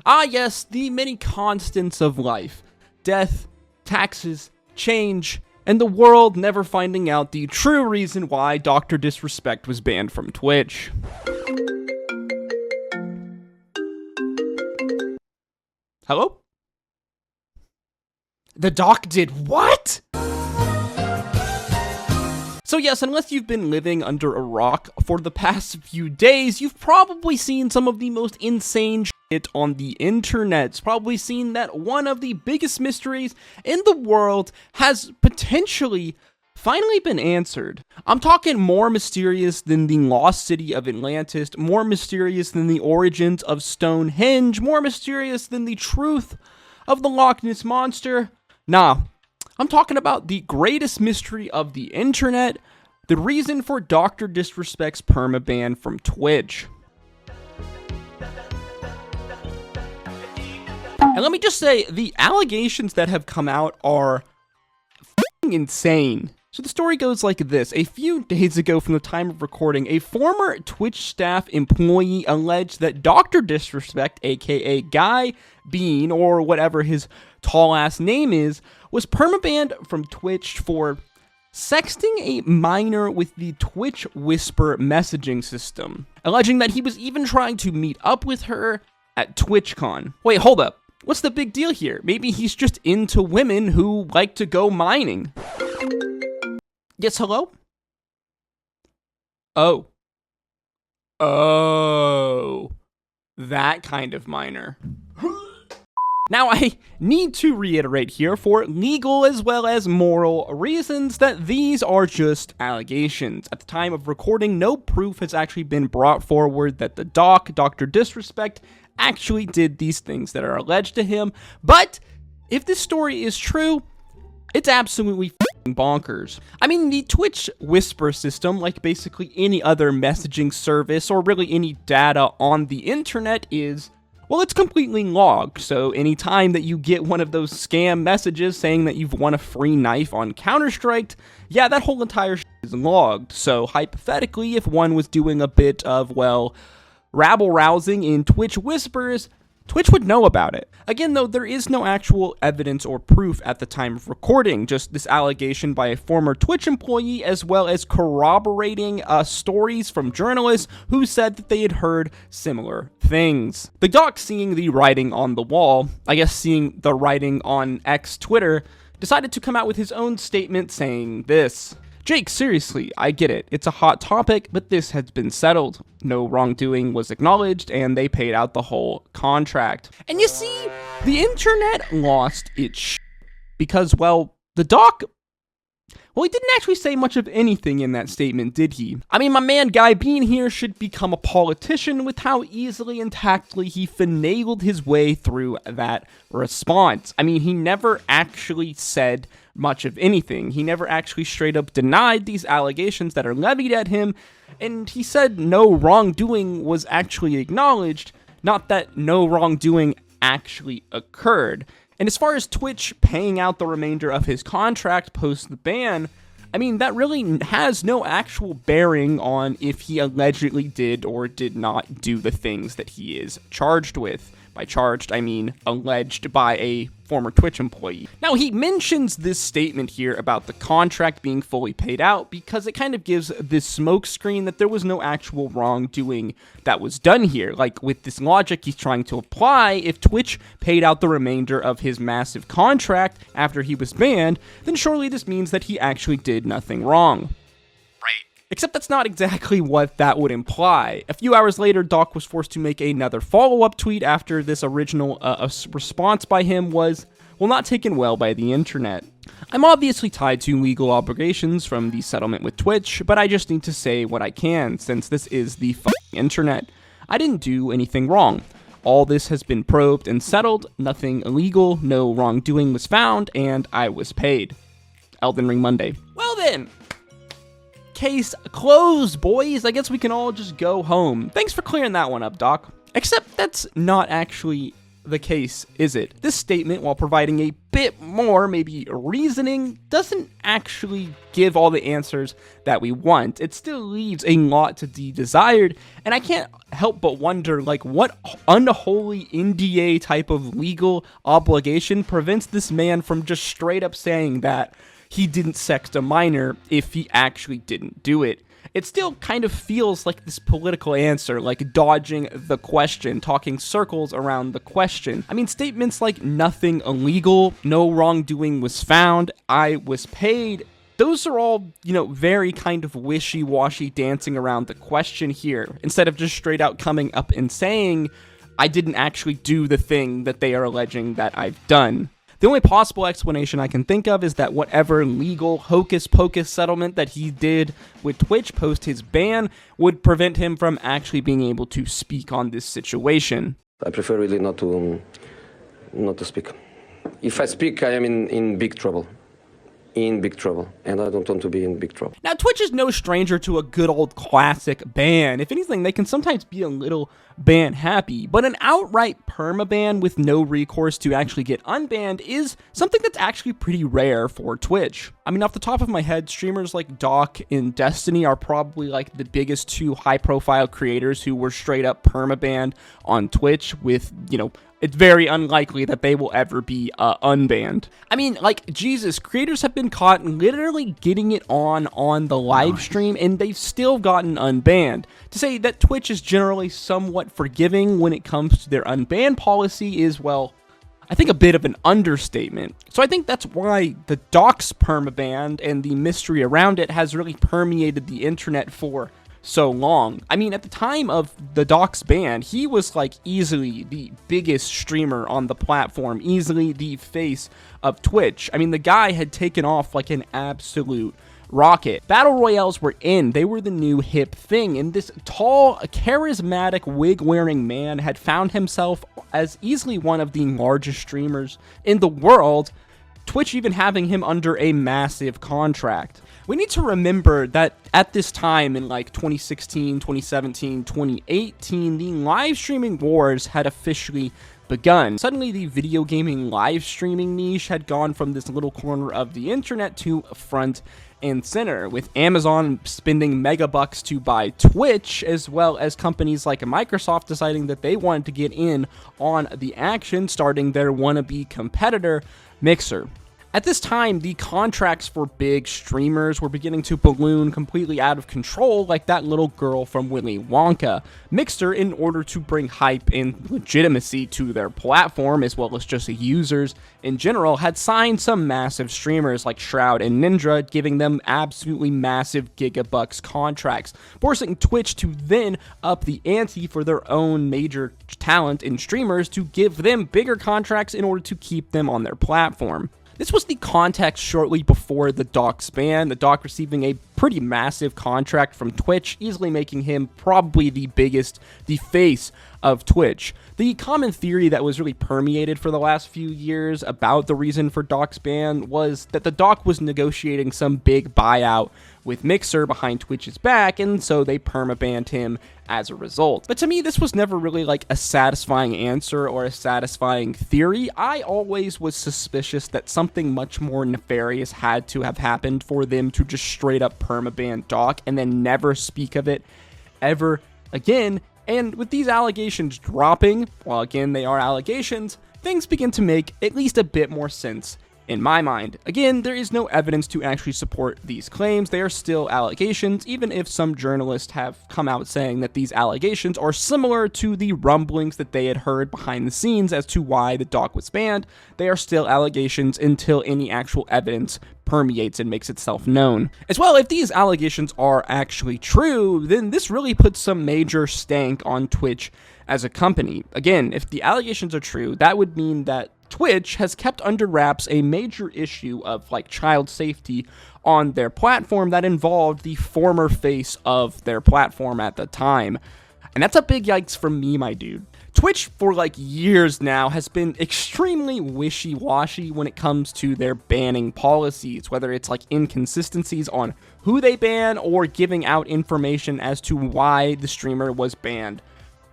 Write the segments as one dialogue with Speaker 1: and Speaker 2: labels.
Speaker 1: Ah yes, the many constants of life. Death, taxes, change, and the world never finding out the true reason why Dr. Disrespect was banned from Twitch. Hello? The doc did what? So yes, unless you've been living under a rock for the past few days, you've probably seen some of the most insane shit on the internet. Probably seen that one of the biggest mysteries in the world has potentially finally been answered. I'm talking more mysterious than the lost city of Atlantis, more mysterious than the origins of Stonehenge, more mysterious than the truth of the Loch Ness Monster. Nah, I'm talking about the greatest mystery of the internet, the reason for Dr. Disrespect's permaban from Twitch. And let me just say, the allegations that have come out are f***ing insane. So the story goes like this. A few days ago from the time of recording, a former Twitch staff employee alleged that Dr. Disrespect, aka Guy Bean, or whatever his tall-ass name is, was permabanned from Twitch for sexting a minor with the Twitch Whisper messaging system, alleging that he was even trying to meet up with her at TwitchCon. Wait, hold up. What's the big deal here? Maybe he's just into women who like to go mining. Yes, hello? Oh. Oh. That kind of miner. Now, I need to reiterate here, for legal as well as moral reasons, that these are just allegations. At the time of recording, no proof has actually been brought forward that the doc, Dr. Disrespect, actually did these things that are alleged to him. But if this story is true, it's absolutely f***ing bonkers. I mean, the Twitch Whisper system, like basically any other messaging service or really any data on the internet, is, well, it's completely logged. So anytime that you get one of those scam messages saying that you've won a free knife on Counter-Strike, yeah, that whole entire shit is logged. So hypothetically, if one was doing a bit of, well, rabble-rousing in Twitch Whispers, Twitch would know about it. Again, though, there is no actual evidence or proof at the time of recording, just this allegation by a former Twitch employee, as well as corroborating stories from journalists who said that they had heard similar things. The doc, seeing the writing on the wall, I guess seeing the writing on X Twitter, decided to come out with his own statement saying this. Jake, seriously, I get it. It's a hot topic, but this has been settled. No wrongdoing was acknowledged, and they paid out the whole contract. And you see, the internet lost its shit because, well, the doc, well, he didn't actually say much of anything in that statement, did he? I mean, my man Guy Bean here should become a politician with how easily and tactfully he finagled his way through that response. I mean, he never actually said much of anything. He never actually straight up denied these allegations that are levied at him, and he said no wrongdoing was actually acknowledged, not that no wrongdoing actually occurred. And as far as Twitch paying out the remainder of his contract post the ban, I mean, that really has no actual bearing on if he allegedly did or did not do the things that he is charged with. By charged, I mean alleged by a former Twitch employee. Now, he mentions this statement here about the contract being fully paid out because it kind of gives this smokescreen that there was no actual wrongdoing that was done here. Like, with this logic he's trying to apply, if Twitch paid out the remainder of his massive contract after he was banned, then surely this means that he actually did nothing wrong. Except that's not exactly what that would imply. A few hours later, Doc was forced to make another follow-up tweet after this original response by him was, well, not taken well by the internet. I'm obviously tied to legal obligations from the settlement with Twitch, but I just need to say what I can, since this is the f***ing internet. I didn't do anything wrong. All this has been probed and settled, nothing illegal, no wrongdoing was found, and I was paid. Elden Ring Monday. Well then! Case closed, boys. I guess we can all just go home. Thanks for clearing that one up, Doc. Except that's not actually the case is it? This statement, while providing a bit more, maybe reasoning, doesn't actually give all the answers that we want. It still leaves a lot to be desired, and I can't help but wonder, like, what unholy NDA type of legal obligation prevents this man from just straight up saying that he didn't sext a minor if he actually didn't do it. It still kind of feels like this political answer, like dodging the question, talking circles around the question. I mean, statements like nothing illegal, no wrongdoing was found, I was paid, those are all, very kind of wishy-washy dancing around the question here, instead of just straight out coming up and saying, I didn't actually do the thing that they are alleging that I've done. The only possible explanation I can think of is that whatever legal hocus-pocus settlement that he did with Twitch post his ban would prevent him from actually being able to speak on this situation.
Speaker 2: I prefer really not to speak. If I speak, I am in big trouble. In big trouble, and I don't want to be in big trouble.
Speaker 1: Now, Twitch is no stranger to a good old classic ban. If anything, they can sometimes be a little ban happy, but an outright permaban with no recourse to actually get unbanned is something that's actually pretty rare for Twitch. I mean, off the top of my head, streamers like Doc and Destiny are probably like the biggest two high-profile creators who were straight up permabanned on Twitch with, it's very unlikely that they will ever be unbanned. I mean, like, Jesus, creators have been caught literally getting it on the live stream, and they've still gotten unbanned. To say that Twitch is generally somewhat forgiving when it comes to their unban policy is, well, I think a bit of an understatement. So I think that's why the Doc's permaban and the mystery around it has really permeated the internet for so long. I mean, at the time of the Doc's ban, he was like easily the biggest streamer on the platform, easily the face of Twitch. I mean, the guy had taken off like an absolute rocket. Battle Royales were in. They were the new hip thing, and this tall, charismatic, wig-wearing man had found himself as easily one of the largest streamers in the world, Twitch even having him under a massive contract. We need to remember that at this time in like 2016, 2017, 2018, the live streaming wars had officially begun. Suddenly, the video gaming live streaming niche had gone from this little corner of the internet to front and center, with Amazon spending megabucks to buy Twitch, as well as companies like Microsoft deciding that they wanted to get in on the action, starting their wannabe competitor, Mixer. At this time, the contracts for big streamers were beginning to balloon completely out of control, like that little girl from Willy Wonka. Mixer, in order to bring hype and legitimacy to their platform, as well as just users in general, had signed some massive streamers like Shroud and Ninja, giving them absolutely massive gigabucks contracts, forcing Twitch to then up the ante for their own major talent and streamers to give them bigger contracts in order to keep them on their platform. This was the context shortly before the Doc's ban, the Doc receiving a pretty massive contract from Twitch, easily making him probably the face of Twitch. The common theory that was really permeated for the last few years about the reason for Doc's ban was that the Doc was negotiating some big buyout with Mixer behind Twitch's back, and so they permabanned him as a result. But to me, this was never really like a satisfying answer or a satisfying theory. I always was suspicious that something much more nefarious had to have happened for them to just straight up permaban Doc and then never speak of it ever again. And with these allegations dropping, while again they are allegations, things begin to make at least a bit more sense in my mind. Again, there is no evidence to actually support these claims. They are still allegations, even if some journalists have come out saying that these allegations are similar to the rumblings that they had heard behind the scenes as to why the Doc was banned. They are still allegations until any actual evidence permeates and makes itself known. As well, if these allegations are actually true, then this really puts some major stank on Twitch as a company. Again, if the allegations are true, that would mean that Twitch has kept under wraps a major issue of like child safety on their platform that involved the former face of their platform at the time. And that's a big yikes from me, my dude. Twitch for like years now has been extremely wishy-washy when it comes to their banning policies, whether it's like inconsistencies on who they ban or giving out information as to why the streamer was banned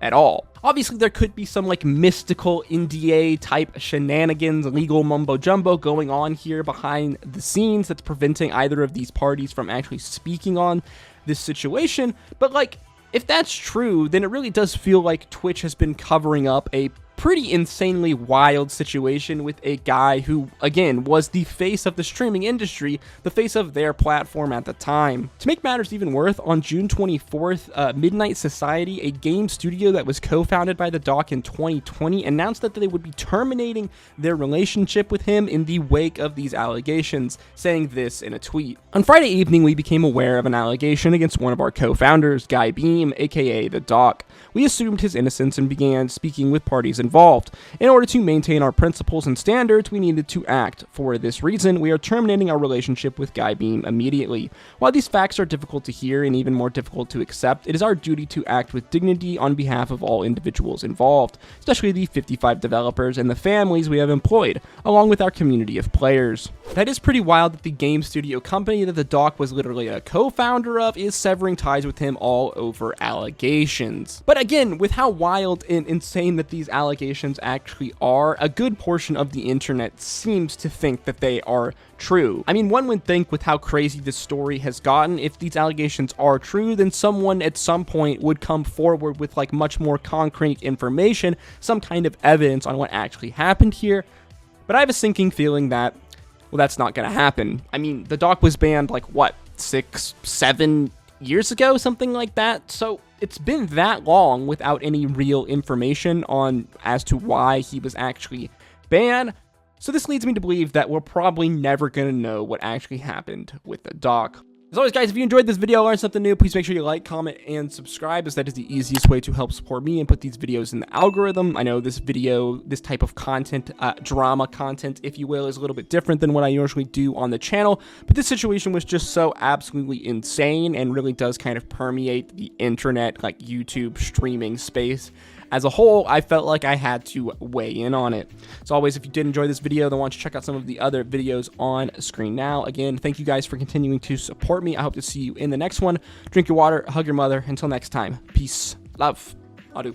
Speaker 1: at all. Obviously, there could be some like mystical NDA type shenanigans, legal mumbo jumbo going on here behind the scenes that's preventing either of these parties from actually speaking on this situation. But like, if that's true, then it really does feel like Twitch has been covering up a pretty insanely wild situation with a guy who, again, was the face of the streaming industry, the face of their platform at the time. To make matters even worse, on June 24th, Midnight Society, a game studio that was co-founded by the doc in 2020, announced that they would be terminating their relationship with him in the wake of these allegations, saying this in a tweet. On Friday evening, we became aware of an allegation against one of our co-founders, Guy Beam, aka the doc. We assumed his innocence and began speaking with parties involved. In order to maintain our principles and standards, we needed to act. For this reason, we are terminating our relationship with Guy Beam immediately. While these facts are difficult to hear and even more difficult to accept, it is our duty to act with dignity on behalf of all individuals involved, especially the 55 developers and the families we have employed, along with our community of players. That is pretty wild that the game studio company that the doc was literally a co-founder of is severing ties with him all over allegations. But again, with how wild and insane that these allegations actually are, a good portion of the internet seems to think that they are true. I mean, one would think with how crazy this story has gotten, if these allegations are true, then someone at some point would come forward with like much more concrete information, some kind of evidence on what actually happened here. But I have a sinking feeling that, well, that's not going to happen. I mean, the doc was banned like, what, 6, 7 years ago, something like that? So it's been that long without any real information on as to why he was actually banned. So this leads me to believe that we're probably never going to know what actually happened with the doc. As always, guys, if you enjoyed this video or learned something new, please make sure you like, comment, and subscribe, as that is the easiest way to help support me and put these videos in the algorithm. I know this type of content, drama content, if you will, is a little bit different than what I usually do on the channel, but this situation was just so absolutely insane and really does kind of permeate the internet, like YouTube streaming space as a whole. I felt like I had to weigh in on it. As always, if you did enjoy this video, then why don't you check out some of the other videos on screen now. Again, thank you guys for continuing to support me. I hope to see you in the next one. Drink your water, hug your mother. Until next time, peace, love, adieu.